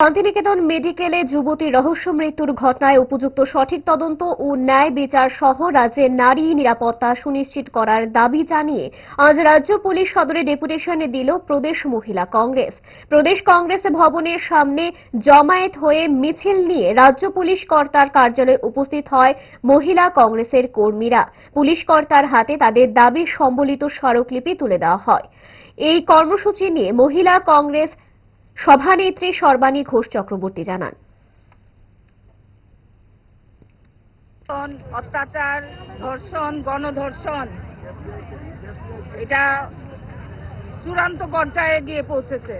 শান্তিনিকেতন মেডিকেলে যুবতী রহস্য মৃত্যুর ঘটনায় উপযুক্ত সঠিক তদন্ত ও ন্যায় বিচার সহ রাজ্যে নারী নিরাপত্তা সুনিশ্চিত করার দাবি জানিয়ে আজ রাজ্য পুলিশ সদরে ডেপুটেশন দিল প্রদেশ মহিলা কংগ্রেস। প্রদেশ কংগ্রেস ভবনের সামনে জমায়েত হয়ে মিছিল নিয়ে রাজ্য পুলিশ কর্তার কার্যালয়ে উপস্থিত হয় মহিলা কংগ্রেসের কর্মীরা। পুলিশ কর্তার হাতে তাদের দাবি সম্বলিত স্মারকলিপি তুলে দেওয়া হয়। এই কর্মসূচি নিয়ে মহিলা কংগ্রেস সভানেত্রী সর্বাণী ঘোষ চক্রবর্তী জানান, অত্যাচার, ধর্ষণ, গণধর্ষণ এটা চূড়ান্ত পর্যায়ে গিয়ে পৌঁছেছে।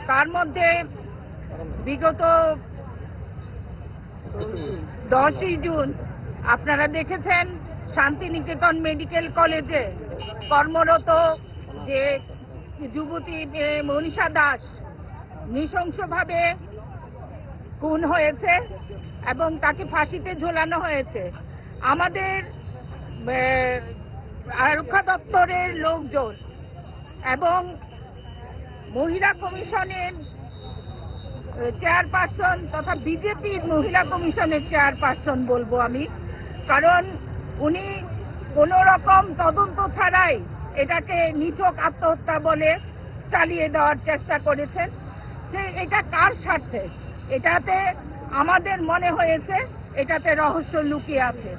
তার মধ্যে বিগত 10ই জুন আপনারা দেখেছেন শান্তিনিকেতন মেডিকেল কলেজে কর্মরত যে যুবতী মনীষা দাস নৃশংসভাবে খুন হয়েছে এবং তাকে ফাঁসিতে ঝোলানো হয়েছে। আমাদের আরক্ষা দপ্তরের লোকজন এবং মহিলা কমিশনের চেয়ারপারসন তথা বিজেপির মহিলা কমিশনের চেয়ারপারসন বলবো আমি, কারণ উনি কোনো রকম তদন্ত ছাড়াই এটাকে নিছক আত্মহত্যা বলে চালিয়ে দেওয়ার চেষ্টা করেছেন। এটা কার স্বার্থে? এটাতে আমাদের মনে হয়েছে এটাতে রহস্য লুকিয়ে আছে।